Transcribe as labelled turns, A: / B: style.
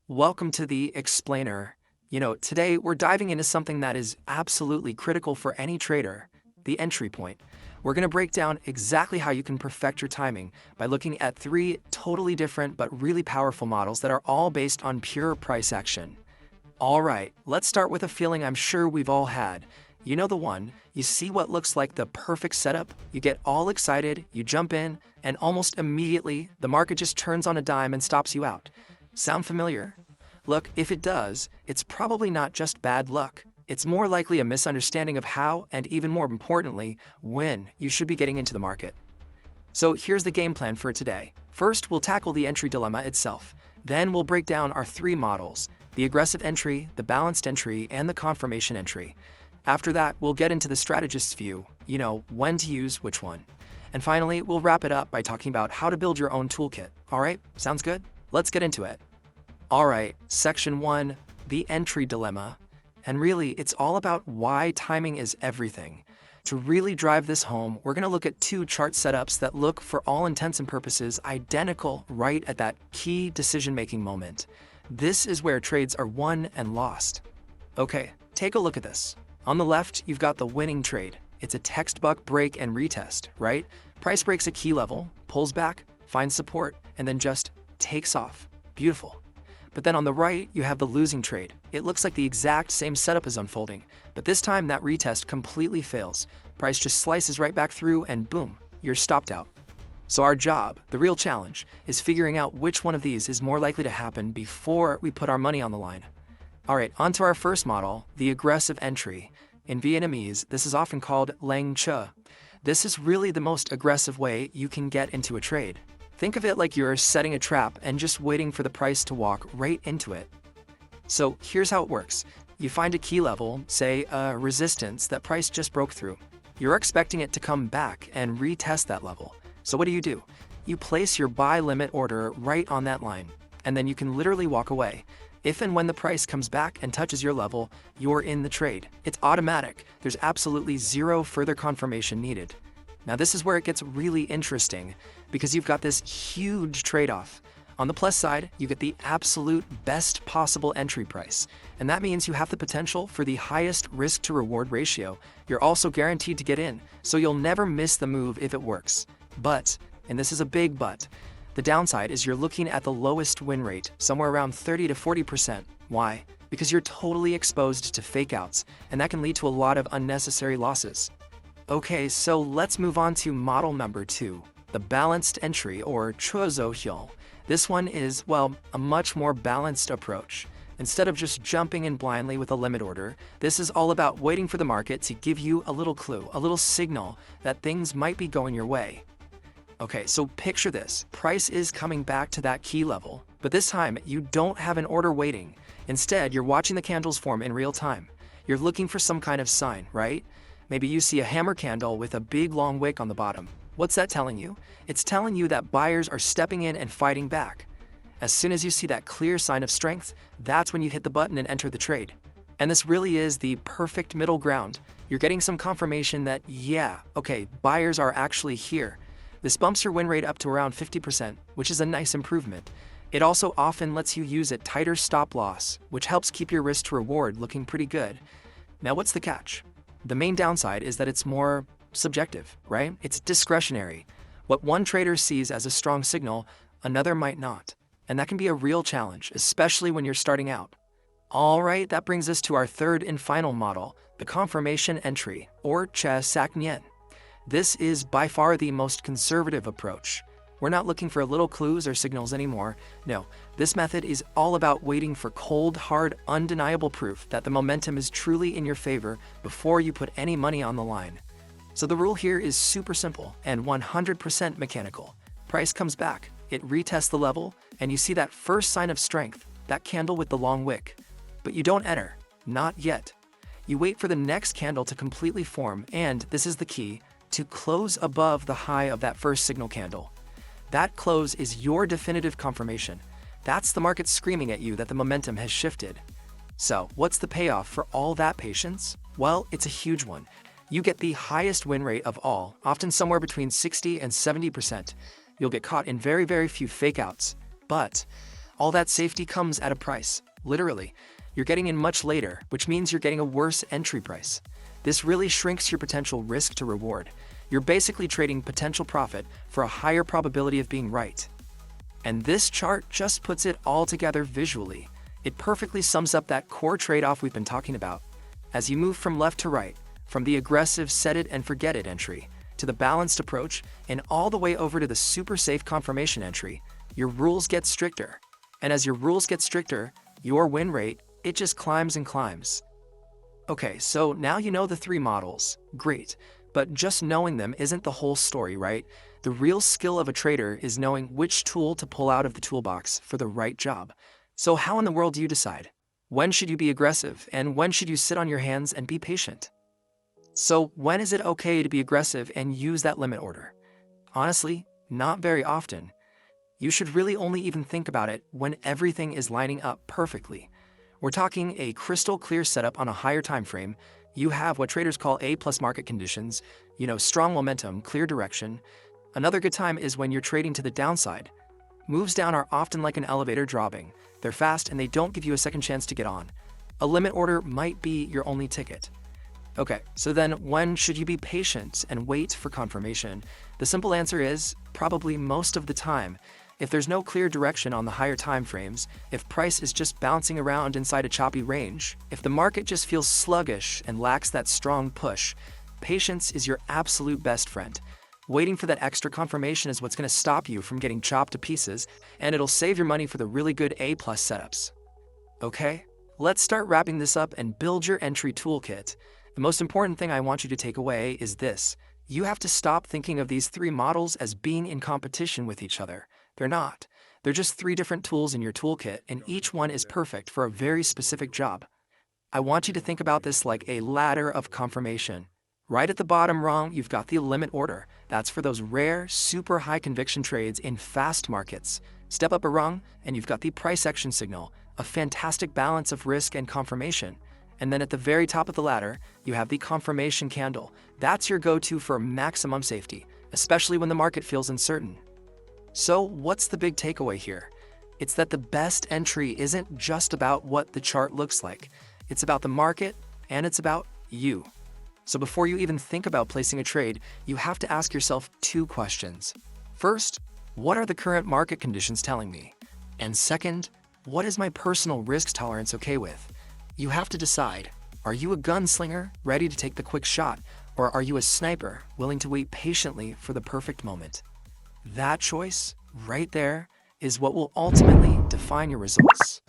A: Welcome to the Explainer. Today we're diving into something that is absolutely critical for any trader, the entry point. We're going to break down exactly how you can perfect your timing by looking at three totally different but really powerful models that are all based on pure price action. All right, let's start with a feeling I'm sure we've all had. You know the one, you see what looks like the perfect setup, you get all excited, you jump in, and almost immediately the market just turns on a dime and stops you out. Sound familiar? Look, if it does, it's probably not just bad luck. It's more likely a misunderstanding of how, and even more importantly, when you should be getting into the market. So here's the game plan for today. First, we'll tackle the entry dilemma itself. Then we'll break down our three models: the aggressive entry, the balanced entry, and the confirmation entry. After that, we'll get into the strategist's view, when to use which one. And finally, we'll wrap it up by talking about how to build your own toolkit. All right, sounds good? Let's get into it. All right, section 1, the entry dilemma. And really, it's all about why timing is everything. To really drive this home, we're going to look at two chart setups that look, for all intents and purposes, identical right at that key decision-making moment. This is where trades are won and lost. Okay, take a look at this. On the left, you've got the winning trade. It's a textbook break and retest, right? Price breaks a key level, pulls back, finds support, and then just takes off. Beautiful. But then on the right, you have the losing trade. It looks like the exact same setup is unfolding, but this time that retest completely fails. Price just slices right back through and boom, you're stopped out. So our job, the real challenge, is figuring out which one of these is more likely to happen before we put our money on the line. All right, on to our first model, the aggressive entry. In Vietnamese, this is often called Lang Che. This is really the most aggressive way you can get into a trade. Think of it like you're setting a trap and just waiting for the price to walk right into it. So here's how it works. You find a key level, say a resistance that price just broke through. You're expecting it to come back and retest that level. So what do? You place your buy limit order right on that line, and then you can literally walk away. If and when the price comes back and touches your level, you're in the trade. It's automatic. There's absolutely zero further confirmation needed. Now this is where it gets really interesting, because you've got this huge trade-off. On the plus side, you get the absolute best possible entry price, and that means you have the potential for the highest risk-to-reward ratio. You're also guaranteed to get in, so you'll never miss the move if it works. But, and this is a big but, the downside is you're looking at the lowest win rate, somewhere around 30 to 40%. Why? Because you're totally exposed to fake outs, and that can lead to a lot of unnecessary losses. Okay, so let's move on to model number 2, the balanced entry, or Xauusd. This one is, a much more balanced approach. Instead of just jumping in blindly with a limit order, this is all about waiting for the market to give you a little clue, a little signal that things might be going your way. Okay, so picture this. Price is coming back to that key level, but this time you don't have an order waiting. Instead, you're watching the candles form in real time. You're looking for some kind of sign, right? Maybe you see a hammer candle with a big long wick on the bottom. What's that telling you? It's telling you that buyers are stepping in and fighting back. As soon as you see that clear sign of strength, that's when you hit the button and enter the trade. And this really is the perfect middle ground. You're getting some confirmation that, buyers are actually here. This bumps your win rate up to around 50%, which is a nice improvement. It also often lets you use a tighter stop loss, which helps keep your risk to reward looking pretty good. Now what's the catch? The main downside is that it's more subjective, right? It's discretionary. What one trader sees as a strong signal, another might not. And that can be a real challenge, especially when you're starting out. All right, that brings us to our third and final model, the confirmation entry, or Che Sac Nien. This is by far the most conservative approach. We're not looking for little clues or signals anymore. No, this method is all about waiting for cold, hard, undeniable proof that the momentum is truly in your favor before you put any money on the line. So the rule here is super simple and 100% mechanical. Price comes back, it retests the level, and you see that first sign of strength, that candle with the long wick. But you don't enter, not yet. You wait for the next candle to completely form, and this is the key, to close above the high of that first signal candle. That close is your definitive confirmation. That's the market screaming at you that the momentum has shifted. So, what's the payoff for all that patience? Well, it's a huge one. You get the highest win rate of all, often somewhere between 60 and 70%. You'll get caught in very, very few fake outs. But All that safety comes at a price. Literally, you're getting in much later, which means you're getting a worse entry price. This really shrinks your potential risk to reward. You're basically trading potential profit for a higher probability of being right. And this chart just puts it all together visually. It perfectly sums up that core trade-off we've been talking about. As you move from left to right, from the aggressive set it and forget it entry, to the balanced approach, and all the way over to the super safe confirmation entry, your rules get stricter. And as your rules get stricter, your win rate, it just climbs and climbs. Okay, so now you know the three models. Great. But just knowing them isn't the whole story, right? The real skill of a trader is knowing which tool to pull out of the toolbox for the right job. So how in the world do you decide? When should you be aggressive, and when should you sit on your hands and be patient? So when is it okay to be aggressive and use that limit order? Honestly, not very often. You should really only even think about it when everything is lining up perfectly. We're talking a crystal clear setup on a higher time frame. You have what traders call A+ market conditions, strong momentum, clear direction. Another good time is when you're trading to the downside. Moves down are often like an elevator dropping. They're fast and they don't give you a second chance to get on. A limit order might be your only ticket. Okay, so then when should you be patient and wait for confirmation? The simple answer is probably most of the time. If there's no clear direction on the higher time frames, if price is just bouncing around inside a choppy range, if the market just feels sluggish and lacks that strong push, patience is your absolute best friend. Waiting for that extra confirmation is what's going to stop you from getting chopped to pieces, and it'll save your money for the really good A+ setups. Okay, let's start wrapping this up and build your entry toolkit. The most important thing I want you to take away is this. You have to stop thinking of these three models as being in competition with each other. They're not. They're just three different tools in your toolkit, and each one is perfect for a very specific job. I want you to think about this like a ladder of confirmation. Right at the bottom rung, you've got the limit order. That's for those rare, super high conviction trades in fast markets. Step up a rung, and you've got the price action signal, a fantastic balance of risk and confirmation. And then at the very top of the ladder, you have the confirmation candle. That's your go-to for maximum safety, especially when the market feels uncertain. So what's the big takeaway here? It's that the best entry isn't just about what the chart looks like. It's about the market, and it's about you. So before you even think about placing a trade, you have to ask yourself two questions. First, what are the current market conditions telling me? And second, what is my personal risk tolerance okay with? You have to decide, are you a gunslinger ready to take the quick shot, or are you a sniper willing to wait patiently for the perfect moment? That choice, right there, is what will ultimately define your results.